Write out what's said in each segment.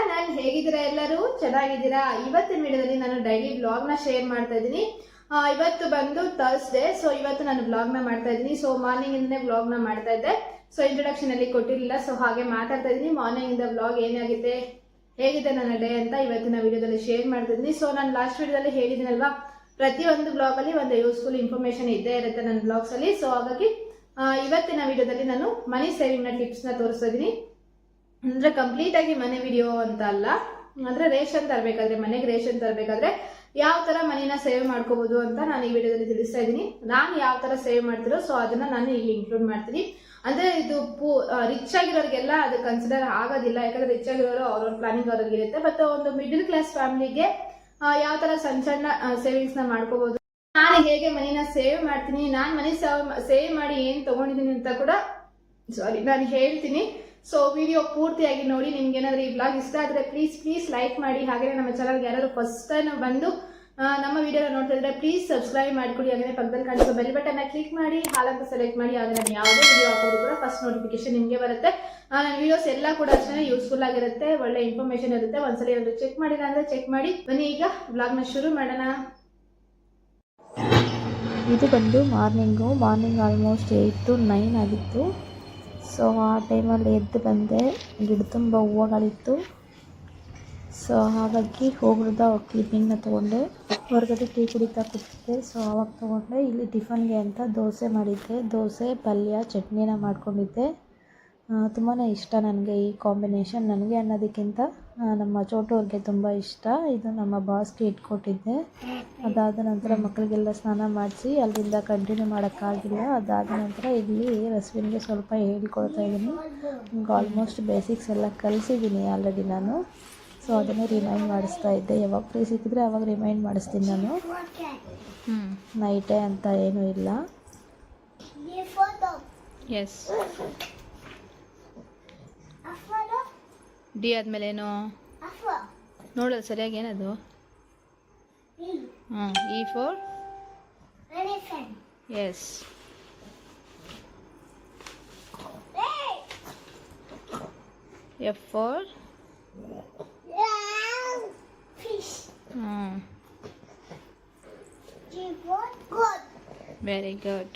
Channel. ಹೇಗಿದ್ದೀರಾ ಎಲ್ಲರೂ? ಚೆನ್ನಾಗಿದ್ದೀರಾ? ಇವತ್ತಿನ ವಿಡಿಯೋದಲ್ಲಿ ನಾನು ಡೈಲಿ ಬ್ಲಾಗ್ ನ ಶೇರ್ ಮಾಡ್ತಾ ಇದ್ದೀನಿ. ಇವತ್ತು ಬಂದು ಥರ್ಸ್ಡೇ, ಸೊ ಇವತ್ತು ನಾನು ಬ್ಲಾಗ್ ನ ಮಾಡ್ತಾ ಇದ್ದೀನಿ. ಸೊ ಮಾರ್ನಿಂಗ್ ಇಂದನೇ ಬ್ಲಾಗ್ ನ ಮಾಡ್ತಾ ಇದ್ದೆ. ಸೊ ಇಂಟ್ರೊಡಕ್ಷನ್ ಅಲ್ಲಿ ಕೊಟ್ಟಿರಲಿಲ್ಲ, ಸೊ ಹಾಗೆ ಮಾತಾಡ್ತಾ ಇದ್ದೀನಿ. ಮಾರ್ನಿಂಗ್ ಇಂದ ಬ್ಲಾಗ್ ಏನಾಗಿದೆ, ಹೇಗಿದೆ ನನ್ನ ಡೇ ಅಂತ ಇವತ್ತಿನ ವಿಡಿಯೋದಲ್ಲಿ ಶೇರ್ ಮಾಡ್ತಾ ಇದ್ದೀನಿ. ಸೊ ನಾನು ಲಾಸ್ಟ್ ವಿಡಿಯೋದಲ್ಲಿ ಹೇಳಿದ್ದೀನಲ್ವಾ, ಪ್ರತಿಯೊಂದು ಬ್ಲಾಗ್ ಅಲ್ಲಿ ಒಂದು ಯೂಸ್ಫುಲ್ ಇನ್ಫಾರ್ಮೇಶನ್ ಇದ್ದೇ ಇರುತ್ತೆ ನನ್ನ ಬ್ಲಾಗ್ಸ್ ಅಲ್ಲಿ. ಸೊ ಹಾಗಾಗಿ ಇವತ್ತಿನ ವಿಡಿಯೋದಲ್ಲಿ ನಾನು ಮನಿ ಸೇವಿಂಗ್ ನ ಟಿಪ್ಸ್ ನ ತೋರಿಸ್ತಾ ಇದ್ದೀನಿ. ಅಂದ್ರೆ ಕಂಪ್ಲೀಟ್ ಆಗಿ ಮನೆ ವಿಡಿಯೋ ಅಂತ ಅಲ್ಲ, ಅಂದ್ರೆ ರೇಷನ್ ತರಬೇಕಾದ್ರೆ, ಮನೆಗೆ ರೇಷನ್ ತರಬೇಕಾದ್ರೆ ಯಾವ ತರ ಮನಿನ ಸೇವ್ ಮಾಡ್ಕೋಬಹುದು ಅಂತ ನಾನು ಈ ವಿಡಿಯೋದಲ್ಲಿ ತಿಳಿಸ್ತಾ ಇದ್ದೀನಿ. ನಾನು ಯಾವ ತರ ಸೇವ್ ಮಾಡ್ತಿರೋ ಸೊ ಅದನ್ನ ನಾನು ಇಲ್ಲಿ ಇನ್ಕ್ಲೂಡ್ ಮಾಡ್ತೀನಿ. ಅಂದ್ರೆ ಇದು ರಿಚ್ ಆಗಿರೋರಿಗೆಲ್ಲ ಅದು ಕನ್ಸಿಡರ್ ಆಗೋದಿಲ್ಲ, ಯಾಕಂದ್ರೆ ರಿಚ್ ಆಗಿರೋರು ಅವ್ರವ್ರ ಪ್ಲಾನಿಂಗ್ ಅವ್ರಿಗೆ ಇರುತ್ತೆ. ಬಟ್ ಒಂದು ಮಿಡಿಲ್ ಕ್ಲಾಸ್ ಫ್ಯಾಮಿಲಿಗೆ ಯಾವ ತರ ಸಣ್ಣ ಸಣ್ಣ ಸೇವಿಂಗ್ಸ್ ನ ಮಾಡ್ಕೋಬಹುದು, ನಾನು ಹೇಗೆ ಮನಿನ ಸೇವ್ ಮಾಡ್ತೀನಿ, ನಾನು ಮನಿ ಸೇವ್ ಮಾಡಿ ಏನ್ ತಗೊಂಡಿದ್ದೀನಿ ಅಂತ ಕೂಡ ನಾನು ಹೇಳ್ತೀನಿ. ಸೊ ವಿಡಿಯೋ ಪೂರ್ತಿಯಾಗಿ ನೋಡಿ. ನಿಮ್ಗೆ ಏನಾದ್ರೂ ಈ ಬ್ಲಾಗ್ ಇಷ್ಟ ಆದ್ರೆ ಪ್ಲೀಸ್ ಲೈಕ್ ಮಾಡಿ. ಹಾಗೆ ನಮ್ಮ ಚಾನಲ್ಗೆ ಯಾರಾದ್ರು ಫಸ್ಟ್ ಟೈಮ್ ಬಂದು ನಮ್ಮ ವಿಡಿಯೋನ ನೋಡ್ತಾ ಇದ್ರೆ ಪ್ಲೀಸ್ ಸಬ್ಸ್ಕ್ರೈಬ್ ಮಾಡ್ಕೊಳ್ಳಿ. ಹಾಗೆ ಪಕ್ಕದಲ್ಲಿ ಕಾಣಿಸೋ ಬೆಲ್ ಬಟನ್ ಕ್ಲಿಕ್ ಮಾಡಿ, ಹಾಲ್ ಅಂತ ಸೆಲೆಕ್ಟ್ ಮಾಡಿ. ಆಗ ನಾನು ಯಾವುದೇ ವಿಡಿಯೋ ಹಾಕೋದು ಕೂಡ ಫಸ್ಟ್ ನೋಟಿಫಿಕೇಶನ್ ನಿಮಗೆ ಬರುತ್ತೆ. ನನ್ನ ವಿಡಿಯೋಸ್ ಎಲ್ಲ ಕೂಡ ಅಷ್ಟೇ ಯೂಸ್ಫುಲ್ ಆಗಿರುತ್ತೆ, ಒಳ್ಳೆ ಇನ್ಫಾರ್ಮೇಶನ್ ಇರುತ್ತೆ. ಒಂದ್ಸಲ ಏನಾದ್ರು ಚೆಕ್ ಮಾಡಿಲ್ಲ ಅಂದ್ರೆ ಚೆಕ್ ಮಾಡಿ. ಬನ್ನಿ ಈಗ ಬ್ಲಾಗ್ ನ ಶುರು ಮಾಡೋಣ. ಇದು ಬಂದು ಮಾರ್ನಿಂಗ್ ಆಲ್ಮೋಸ್ಟ್ 8 to 9 ಆಗಿತ್ತು. ಸೊ ಆ ಟೈಮಲ್ಲಿ ಎದ್ದು ಬಂದೆ, ಗಿಡ ತುಂಬ ಹೂವುಗಳಿತ್ತು. ಸೊ ಹಾಗಾಗಿ ಹೋಗ್ರದ ಕ್ಲಿಪ್ಪಿಂಗ್ನ ತೊಗೊಂಡೆ, ಹೊರಗಡೆ ಟೀ ಕುಡಿತಾ ಕೂತಿದ್ದೆ. ಸೊ ಆವಾಗ ತೊಗೊಂಡೆ. ಇಲ್ಲಿ ಟಿಫನ್ಗೆ ಅಂತ ದೋಸೆ ಮಾಡಿದ್ದೆ, ದೋಸೆ ಪಲ್ಯ ಚಟ್ನಿನ ಮಾಡ್ಕೊಂಡಿದ್ದೆ. ತುಂಬಾ ಇಷ್ಟ ನನಗೆ ಈ ಕಾಂಬಿನೇಷನ್. ನನಗೆ ಅನ್ನೋದಕ್ಕಿಂತ ನಮ್ಮ ಚೋಟವ್ರಿಗೆ ತುಂಬ ಇಷ್ಟ. ಇದು ನಮ್ಮ ಬಾಸ್ಗೆ ಇಟ್ಕೊಟ್ಟಿದ್ದೆ. ಅದಾದ ನಂತರ ಮಕ್ಕಳಿಗೆಲ್ಲ ಸ್ನಾನ ಮಾಡಿಸಿ ಅಲ್ಲಿಂದ ಕಂಟಿನ್ಯೂ ಮಾಡೋಕ್ಕಾಗಿಲ್ಲ. ಅದಾದ ನಂತರ ಇಲ್ಲಿ ರಸ್ವಿನ್ಗೆ ಸ್ವಲ್ಪ ಹೇಳ್ಕೊಡ್ತಾ ಇದ್ದೀನಿ. ಆಲ್ಮೋಸ್ಟ್ ಬೇಸಿಕ್ಸ್ ಎಲ್ಲ ಕಲಿಸಿದ್ದೀನಿ ಆಲ್ರೆಡಿ ನಾನು. ಸೊ ಅದನ್ನು ರಿಮೈಂಡ್ ಮಾಡಿಸ್ತಾ ಇದ್ದೆ. ಯಾವಾಗ ಫ್ರೀ ಸಿಕ್ಕಿದ್ರೆ ಅವಾಗ ರಿಮೈಂಡ್ ಮಾಡಿಸ್ತೀನಿ ನಾನು. ನೈಟೇ ಅಂತ ಏನೂ ಇಲ್ಲ. ಎಸ್ ಡಿ ಆದ್ಮೇಲೆ ಏನು ನೋಡೋದು ಸರಿಯಾಗಿ ಏನದು? E for S, F for very good.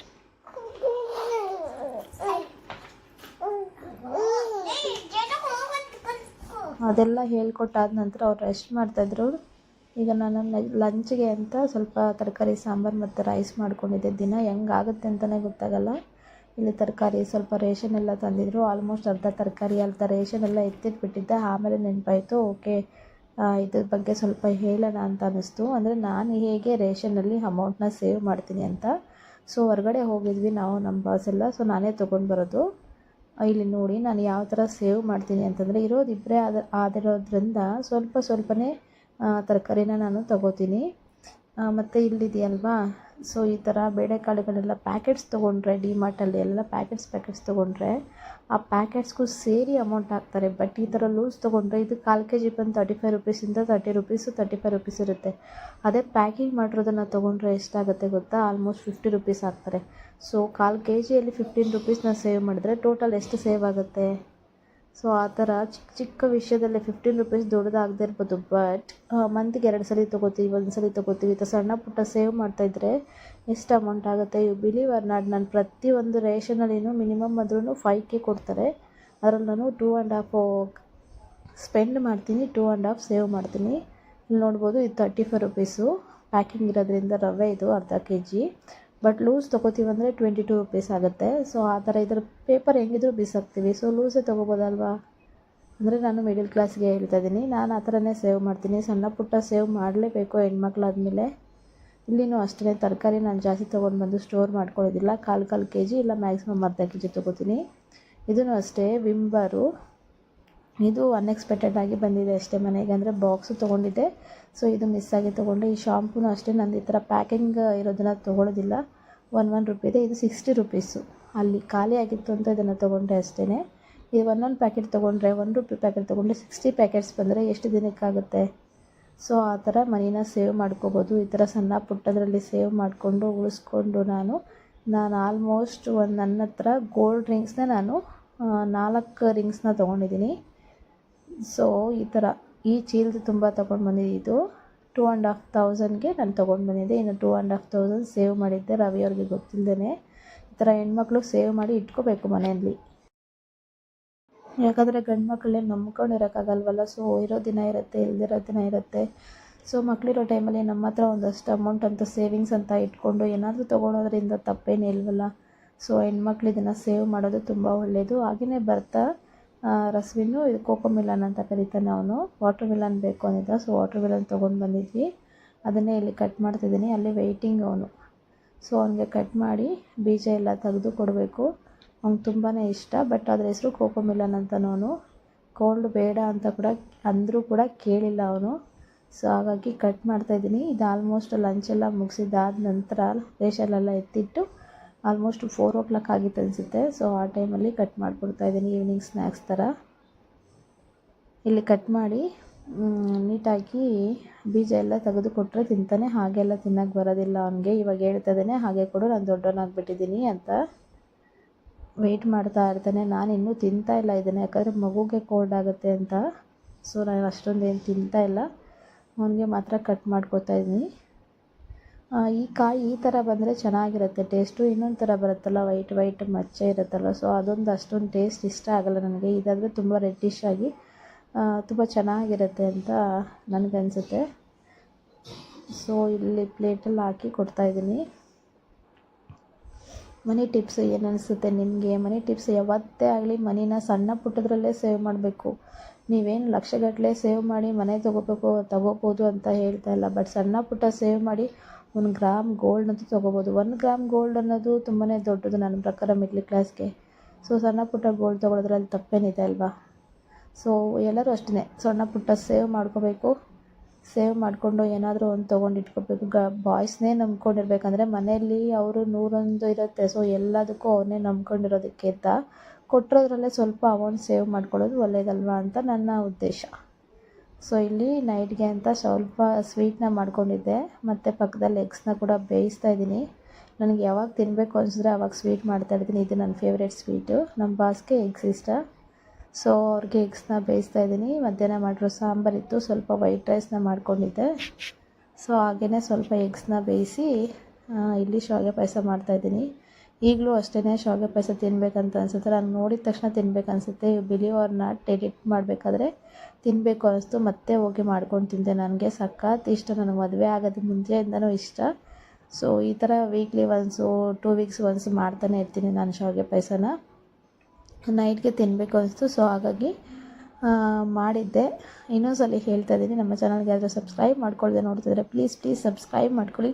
ಅದೆಲ್ಲ ಹೇಳ್ಕೊಟ್ಟಾದ ನಂತರ ಅವ್ರು ರೆಸ್ಟ್ ಮಾಡ್ತಾಯಿದ್ರು. ಈಗ ನಾನು ಲಂಚ್ಗೆ ಅಂತ ಸ್ವಲ್ಪ ತರಕಾರಿ ಸಾಂಬಾರು ಮತ್ತು ರೈಸ್ ಮಾಡ್ಕೊಂಡಿದ್ದೆ. ದಿನ ಹೆಂಗಾಗುತ್ತೆ ಅಂತಲೇ ಗೊತ್ತಾಗಲ್ಲ. ಇಲ್ಲಿ ತರಕಾರಿ ಸ್ವಲ್ಪ ರೇಷನ್ ಎಲ್ಲ ತಂದಿದ್ರು. ಆಲ್ಮೋಸ್ಟ್ ಅರ್ಧ ತರಕಾರಿ ಅರ್ಧ ರೇಷನ್ ಎಲ್ಲ ಎತ್ತಿಟ್ಬಿಟ್ಟಿದ್ದೆ. ಆಮೇಲೆ ನೆನಪಾಯಿತು, ಓಕೆ ಇದ್ರ ಬಗ್ಗೆ ಸ್ವಲ್ಪ ಹೇಳೋಣ ಅಂತ ಅನ್ನಿಸ್ತು. ಅಂದರೆ ನಾನು ಹೇಗೆ ರೇಷನಲ್ಲಿ ಅಮೌಂಟ್ನ ಸೇವ್ ಮಾಡ್ತೀನಿ ಅಂತ. ಸೊ ಹೊರಗಡೆ ಹೋಗಿದ್ವಿ ನಾವು ನಮ್ಮ ಬಾಸ್ ಎಲ್ಲ. ಸೊ ನಾನೇ ತೊಗೊಂಡು ಬರೋದು. ಇಲ್ಲಿ ನೋಡಿ ನಾನು ಯಾವ ಥರ ಸೇವ್ ಮಾಡ್ತೀನಿ ಅಂತಂದರೆ, ಇರೋದು ಇಬ್ಬರೇ ಆಗಿರೋದ್ರಿಂದ ಸ್ವಲ್ಪನೇ ತರಕಾರಿನ ನಾನು ತಗೋತೀನಿ. ಮತ್ತು ಇಲ್ಲಿದೆಯಲ್ವಾ, ಸೊ ಈ ಥರ ಬೇಳೆಕಾಳುಗಳೆಲ್ಲ ಪ್ಯಾಕೆಟ್ಸ್ ತೊಗೊಂಡ್ರೆ, ಡಿಮಾರ್ಟಲ್ಲಿ ಎಲ್ಲ ಪ್ಯಾಕೆಟ್ಸ್ ತೊಗೊಂಡ್ರೆ ಆ ಪ್ಯಾಕೆಟ್ಸ್ಗೂ ಸೇರಿ ಅಮೌಂಟ್ ಹಾಕ್ತಾರೆ. ಬಟ್ ಈ ಥರ ಲೂಸ್ ತೊಗೊಂಡ್ರೆ ಇದು 1/4 kg ಬಂದು 35 ರೂಪೀಸಿಂದ 30 ರೂಪೀಸು 35 ರೂಪೀಸ್ ಇರುತ್ತೆ. ಅದೇ ಪ್ಯಾಕಿಂಗ್ ಮಾಡಿರೋದನ್ನು ತೊಗೊಂಡ್ರೆ ಎಷ್ಟಾಗುತ್ತೆ ಗೊತ್ತಾ? ಆಲ್ಮೋಸ್ಟ್ 50 ರೂಪೀಸ್ ಹಾಕ್ತಾರೆ. ಸೊ 1/4 kgಯಲ್ಲಿ 15 ರೂಪೀಸ್ನ ಸೇವ್ ಮಾಡಿದ್ರೆ ಟೋಟಲ್ ಎಷ್ಟು ಸೇವ್ ಆಗುತ್ತೆ? ಸೊ ಆ ಥರ ಚಿಕ್ಕ ವಿಷಯದಲ್ಲೇ 15 ರೂಪೀಸ್ ದೊಡ್ಡದಾಗದೇ ಇರ್ಬೋದು. ಬಟ್ ಮಂತ್ಗೆ 2 ಸಲ ತೊಗೋತೀವಿ, 1 ಸಲ ತೊಗೋತೀವಿ. ಈ ಥರ ಸಣ್ಣ ಪುಟ್ಟ ಸೇವ್ ಮಾಡ್ತಾಯಿದ್ರೆ ಎಷ್ಟು ಅಮೌಂಟ್ ಆಗುತ್ತೆ? ಯು ಬಿಲೀವ್ ಆರ್ ನಾಟ್, ನಾನು ಪ್ರತಿಯೊಂದು ರೇಷನಲ್ಲಿನೂ ಮಿನಿಮಮ್ ಆದ್ರೂ 5K ಕೊಡ್ತಾರೆ. ಅದರಲ್ಲಿ ನಾನು 2.5 ಸ್ಪೆಂಡ್ ಮಾಡ್ತೀನಿ, 2.5 ಸೇವ್ ಮಾಡ್ತೀನಿ. ಇಲ್ಲಿ ನೋಡ್ಬೋದು, ಇದು 35 ರೂಪೀಸು ಪ್ಯಾಕಿಂಗ್ ಇರೋದ್ರಿಂದ. ರವೆ ಇದು ಅರ್ಧ kg. ಬಟ್ ಲೂಸ್ ತೊಗೋತೀವಂದರೆ 22 ರೂಪೀಸ್ ಆಗುತ್ತೆ. ಸೊ ಆ ಥರ ಇದ್ರ ಪೇಪರ್ ಹೆಂಗಿದ್ರು ಬಿಸಾಕ್ತೀವಿ. ಸೊ ಲೂಸೇ ತೊಗೋಬೋದಲ್ವಾ? ಅಂದರೆ ನಾನು ಮಿಡಿಲ್ ಕ್ಲಾಸ್ಗೆ ಹೇಳ್ತಾ ಇದ್ದೀನಿ. ನಾನು ಆ ಥರನೇ ಸೇವ್ ಮಾಡ್ತೀನಿ. ಸಣ್ಣ ಪುಟ್ಟ ಸೇವ್ ಮಾಡಲೇಬೇಕು ಹೆಣ್ಮಕ್ಳಾದಮೇಲೆ. ಇಲ್ಲಿನೂ ಅಷ್ಟೇ, ತರಕಾರಿ ನಾನು ಜಾಸ್ತಿ ತೊಗೊಂಡು ಬಂದು ಸ್ಟೋರ್ ಮಾಡ್ಕೊಳ್ಳೋದಿಲ್ಲ. 1/4 kg ಇಲ್ಲ ಮ್ಯಾಕ್ಸಿಮಮ್ ಅರ್ಧ kg ತೊಗೋತೀನಿ. ಇದೂ ಅಷ್ಟೇ, ವಿಂಬರು ಇದು ಅನ್ಎಕ್ಸ್ಪೆಕ್ಟೆಡ್ ಆಗಿ ಬಂದಿದೆ ಅಷ್ಟೇ ಮನೆಗೆ. ಅಂದರೆ ಬಾಕ್ಸು ತೊಗೊಂಡಿದ್ದೆ, ಸೊ ಇದು ಮಿಸ್ ಆಗಿ ತೊಗೊಂಡೆ. ಈ ಶಾಂಪೂನು ಅಷ್ಟೇ, ನಂದು ಈ ಥರ ಪ್ಯಾಕಿಂಗ್ ಇರೋದನ್ನು ತೊಗೊಳೋದಿಲ್ಲ. 1 ರೂಪಾಯಿದೆ, ಇದು 60 ರೂಪೀಸು. ಅಲ್ಲಿ ಖಾಲಿ ಆಗಿತ್ತು ಅಂತ ಇದನ್ನು ತೊಗೊಂಡೆ ಅಷ್ಟೇ. ಇದು 1 ಪ್ಯಾಕೆಟ್ ತೊಗೊಂಡ್ರೆ, 1 ರೂಪಾಯಿ ಪ್ಯಾಕೆಟ್ ತೊಗೊಂಡ್ರೆ 60 ಪ್ಯಾಕೆಟ್ಸ್ ಬಂದರೆ ಎಷ್ಟು ದಿನಕ್ಕಾಗುತ್ತೆ? ಸೊ ಆ ಥರ ಮನಿನ ಸೇವ್ ಮಾಡ್ಕೋಬೋದು. ಈ ಥರ ಸಣ್ಣ ಪುಟ್ಟದ್ರಲ್ಲಿ ಸೇವ್ ಮಾಡಿಕೊಂಡು ಉಳಿಸ್ಕೊಂಡು ನಾನು ಆಲ್ಮೋಸ್ಟ್ ನನ್ನ ಹತ್ರ ಗೋಲ್ಡ್ ರಿಂಗ್ಸ್ನ ನಾನು 4 ರಿಂಗ್ಸ್ನ ತೊಗೊಂಡಿದ್ದೀನಿ. ಸೊ ಈ ಥರ ಈ ಚೀಲದ ತುಂಬ ತೊಗೊಂಡು ಬಂದಿದ್ದು 2,500ಗೆ ನಾನು ತೊಗೊಂಡು ಬಂದಿದ್ದೆ. ಇನ್ನು 2,500 ಸೇವ್ ಮಾಡಿದ್ದೆ ರವಿಯವ್ರಿಗೆ ಗೊತ್ತಿಲ್ಲದೇ. ಈ ಥರ ಹೆಣ್ಮಕ್ಳು ಸೇವ್ ಮಾಡಿ ಇಟ್ಕೋಬೇಕು ಮನೆಯಲ್ಲಿ. ಯಾಕಂದರೆ ಗಂಡು ಮಕ್ಕಳೇ ನಂಬ್ಕೊಂಡಿರೋಕ್ಕಾಗಲ್ವಲ್ಲ. ಸೊ ಇರೋ ದಿನ ಇರುತ್ತೆ, ಇಲ್ದಿರೋ ದಿನ ಇರುತ್ತೆ. ಸೊ ಮಕ್ಕಳಿರೋ ಟೈಮಲ್ಲಿ ನಮ್ಮ ಹತ್ರ ಒಂದಷ್ಟು ಅಮೌಂಟ್ ಅಂತ ಸೇವಿಂಗ್ಸ್ ಅಂತ ಇಟ್ಕೊಂಡು ಏನಾದರೂ ತೊಗೊಳೋದ್ರಿಂದ ತಪ್ಪೇನಿಲ್ವಲ್ಲ. ಸೊ ಹೆಣ್ಮಕ್ಳು ಇದನ್ನು ಸೇವ್ ಮಾಡೋದು ತುಂಬ ಒಳ್ಳೆಯದು. ಹಾಗೆಯೇ ಬರ್ತಾ ರಸ್ವಿನ್ನು ಇದು ಕೋಕೋ ಮಿಲನ್ ಅಂತ ಕರಿತಾನೆ ಅವನು. ವಾಟರ್ ಮಿಲನ್ ಬೇಕು ಅಂದಿದ್ದ. ಸೊ ವಾಟರ್ ಮಿಲನ್ ತೊಗೊಂಡು ಬಂದಿದ್ವಿ. ಅದನ್ನೇ ಇಲ್ಲಿ ಕಟ್ ಮಾಡ್ತಿದ್ದೀನಿ. ಅಲ್ಲಿ ವೆಯ್ಟಿಂಗ್ ಅವನು. ಸೊ ಅವನಿಗೆ ಕಟ್ ಮಾಡಿ ಬೀಜ ಎಲ್ಲ ತೆಗೆದು ಕೊಡಬೇಕು. ಅವ್ನಿಗೆ ತುಂಬಾ ಇಷ್ಟ. ಬಟ್ ಅದ್ರ ಹೆಸರು ಕೋಕೋ ಮಿಲನ್ ಅಂತನೂ ಅವನು. ಕೋಲ್ಡ್ ಬೇಡ ಅಂತ ಕೂಡ ಅಂದರೂ ಕೂಡ ಕೇಳಿಲ್ಲ ಅವನು. ಸೊ ಹಾಗಾಗಿ ಕಟ್ ಮಾಡ್ತಾಯಿದ್ದೀನಿ. ಇದು ಆಲ್ಮೋಸ್ಟ್ ಲಂಚೆಲ್ಲ ಮುಗಿಸಿದ್ದಾದ ನಂತರ ರೇಷಲ್ಲೆಲ್ಲ ಎತ್ತಿಟ್ಟು ಆಲ್ಮೋಸ್ಟ್ 4 o'clock ಆಗಿತ್ತು ಅನಿಸುತ್ತೆ. ಸೊ ಆ ಟೈಮಲ್ಲಿ ಕಟ್ ಮಾಡಿಕೊಡ್ತಾಯಿದ್ದೀನಿ ಈವ್ನಿಂಗ್ ಸ್ನ್ಯಾಕ್ಸ್ ಥರ. ಇಲ್ಲಿ ಕಟ್ ಮಾಡಿ ನೀಟಾಗಿ ಬೀಜ ಎಲ್ಲ ತೆಗೆದು ಕೊಟ್ಟರೆ ತಿಂತಾನೆ. ಹಾಗೆಲ್ಲ ತಿನ್ನೋಕ್ಕೆ ಬರೋದಿಲ್ಲ ಅವನಿಗೆ. ಇವಾಗ ಹೇಳ್ತಾ ಇದ್ದಾನೆ ಹಾಗೆ ಕೊಡು, ನಾನು ದೊಡ್ಡವನಾಗ್ಬಿಟ್ಟಿದ್ದೀನಿ ಅಂತ ವೆಯ್ಟ್ ಮಾಡ್ತಾ ಇರ್ತಾನೆ. ನಾನು ಇನ್ನೂ ತಿಂತಾ ಇಲ್ಲ ಇದನ್ನು, ಯಾಕಂದರೆ ಮಗುಗೆ ಕೋಲ್ಡ್ ಆಗುತ್ತೆ ಅಂತ. ಸೊ ನಾನು ಅಷ್ಟೊಂದು ಏನು ತಿಂತಾ ಇಲ್ಲ. ಅವನಿಗೆ ಮಾತ್ರ ಕಟ್ ಮಾಡ್ಕೊತಾ ಇದ್ದೀನಿ. ಈ ಕಾಯಿ ಈ ಥರ ಬಂದರೆ ಚೆನ್ನಾಗಿರುತ್ತೆ ಟೇಸ್ಟು. ಇನ್ನೊಂದು ಥರ ಬರುತ್ತಲ್ಲ, ವೈಟ್ ಮಚ್ಚೆ ಇರುತ್ತಲ್ಲ. ಸೊ ಅದೊಂದು ಅಷ್ಟೊಂದು ಟೇಸ್ಟ್ ಇಷ್ಟ ಆಗಲ್ಲ ನನಗೆ. ಇದಾದರೆ ತುಂಬ ರೆಡ್ಡಿಶ್ ಆಗಿ ತುಂಬ ಚೆನ್ನಾಗಿರುತ್ತೆ ಅಂತ ನನಗನ್ಸುತ್ತೆ. ಸೊ ಇಲ್ಲಿ ಪ್ಲೇಟಲ್ಲಿ ಹಾಕಿ ಕೊಡ್ತಾಯಿದ್ದೀನಿ. ಮನಿ ಟಿಪ್ಸ್ ಏನು ಅನಿಸುತ್ತೆ ನಿಮಗೆ? ಮನಿ ಟಿಪ್ಸ್ ಯಾವತ್ತೇ ಆಗಲಿ ಮನಿನ ಸಣ್ಣ ಪುಟ್ಟದ್ರಲ್ಲೇ ಸೇವ್ ಮಾಡಬೇಕು. ನೀವೇನು ಲಕ್ಷಗಟ್ಟಲೆ ಸೇವ್ ಮಾಡಿ ಮನೆ ತೊಗೋಬೋದು ಅಂತ ಹೇಳ್ತಾ ಇಲ್ಲ. ಬಟ್ ಸಣ್ಣ ಪುಟ್ಟ ಸೇವ್ ಮಾಡಿ 1 ಗ್ರಾಮ್ ಗೋಲ್ಡ್ ಅಂತೂ ತೊಗೋಬೋದು. 1 ಗ್ರಾಮ್ ಗೋಲ್ಡ್ ಅನ್ನೋದು ತುಂಬಾ ದೊಡ್ಡದು ನನ್ನ ಪ್ರಕಾರ ಮಿಡ್ಲ್ ಕ್ಲಾಸ್ಗೆ. ಸೊ ಸಣ್ಣ ಪುಟ್ಟ ಗೋಲ್ಡ್ ತೊಗೊಳೋದ್ರಲ್ಲಿ ತಪ್ಪೇನಿದೆ ಅಲ್ವಾ? ಸೊ ಎಲ್ಲರೂ ಅಷ್ಟೇ ಸಣ್ಣ ಪುಟ್ಟ ಸೇವ್ ಮಾಡ್ಕೋಬೇಕು. ಸೇವ್ ಮಾಡಿಕೊಂಡು ಏನಾದರೂ ಒಂದು ತೊಗೊಂಡು ಇಟ್ಕೋಬೇಕು. ಬಾಯ್ಸ್ನೇ ನಂಬ್ಕೊಂಡಿರ್ಬೇಕಂದ್ರೆ ಮನೆಯಲ್ಲಿ ಅವರು 101 ಇರುತ್ತೆ. ಸೊ ಎಲ್ಲದಕ್ಕೂ ಅವನ್ನೇ ನಂಬ್ಕೊಂಡಿರೋದಕ್ಕಿಂತ ಕೊಟ್ಟಿರೋದ್ರಲ್ಲೇ ಸ್ವಲ್ಪ ಅಮೌಂಟ್ ಸೇವ್ ಮಾಡ್ಕೊಳ್ಳೋದು ಒಳ್ಳೆಯದಲ್ವಾ ಅಂತ ನನ್ನ ಉದ್ದೇಶ. ಸೊ ಇಲ್ಲಿ ನೈಟ್ಗೆ ಅಂತ ಸ್ವಲ್ಪ ಸ್ವೀಟ್ನ ಮಾಡ್ಕೊಂಡಿದ್ದೆ. ಮತ್ತು ಪಕ್ಕದಲ್ಲಿ ಎಗ್ಸ್ನ ಕೂಡ ಬೇಯಿಸ್ತಾ ಇದ್ದೀನಿ. ನನಗೆ ಯಾವಾಗ ತಿನ್ನಬೇಕು ಅನಿಸಿದ್ರೆ ಆವಾಗ ಸ್ವೀಟ್ ಮಾಡ್ತಾಯಿದ್ದೀನಿ. ಇದು ನನ್ನ ಫೇವ್ರೇಟ್ ಸ್ವೀಟು. ನಮ್ಮ ಬಾಸ್ಗೆ ಎಗ್ಸ್ ಇಷ್ಟ. ಸೊ ಅವ್ರಿಗೆ ಎಗ್ಸ್ನ ಬೇಯಿಸ್ತಾ ಇದ್ದೀನಿ. ಮಧ್ಯಾಹ್ನ ಮಾಡಿರೋ ಸಾಂಬಾರಿತ್ತು, ಸ್ವಲ್ಪ ವೈಟ್ ರೈಸ್ನ ಮಾಡ್ಕೊಂಡಿದ್ದೆ. ಸೊ ಹಾಗೆಯೇ ಸ್ವಲ್ಪ ಎಗ್ಸ್ನ ಬೇಯಿಸಿ ಇಲ್ಲಿ ಶಾವಿಗೆ ಪಾಯಸ ಮಾಡ್ತಾಯಿದ್ದೀನಿ. ಈಗಲೂ ಅಷ್ಟೇ ಶಾವಿಗೆ ಪಾಯಸ ತಿನ್ನಬೇಕಂತ ಅನಿಸುತ್ತೆ. ನಾನು ನೋಡಿದ ತಕ್ಷಣ ತಿನ್ಬೇಕು ಅನಿಸುತ್ತೆ. ಬಿಲೀವ್ ಆರ್ ನಾಟ್, ಎಡಿಟ್ ಮಾಡಬೇಕಾದ್ರೆ ತಿನ್ನಬೇಕು ಅನ್ನಿಸ್ತು. ಮತ್ತೆ ಹೋಗಿ ಮಾಡ್ಕೊಂಡು ತಿಂದೆ. ನನಗೆ ಸಖತ್ ಇಷ್ಟ. ನನಗೆ ಮದುವೆ ಆಗೋದು ಮುಂಚೆಯಿಂದನೂ ಇಷ್ಟ. ಸೊ ಈ ಥರ ವೀಕ್ಲಿ ಒನ್ಸು 2 weeks ಒನ್ಸ್ ಮಾಡ್ತಾನೆ ಇರ್ತೀನಿ ನಾನು ಶಾವಿಗೆ ಪಾಯಸನ. ನೈಟ್ಗೆ ತಿನ್ನಬೇಕು ಅನಿಸ್ತು. ಸೊ ಹಾಗಾಗಿ ಮಾಡಿದ್ದೆ. ಇನ್ನೊಂದ್ಸಲ ಹೇಳ್ತಾ ಇದ್ದೀನಿ, ನಮ್ಮ ಚಾನಲ್ಗೆ ಯಾರಾದರೂ ಸಬ್ಸ್ಕ್ರೈಬ್ ಮಾಡ್ಕೊಳ್ಳದೆ ನೋಡ್ತಿದ್ರೆ ಪ್ಲೀಸ್ ಸಬ್ಸ್ಕ್ರೈಬ್ ಮಾಡ್ಕೊಳ್ಳಿ.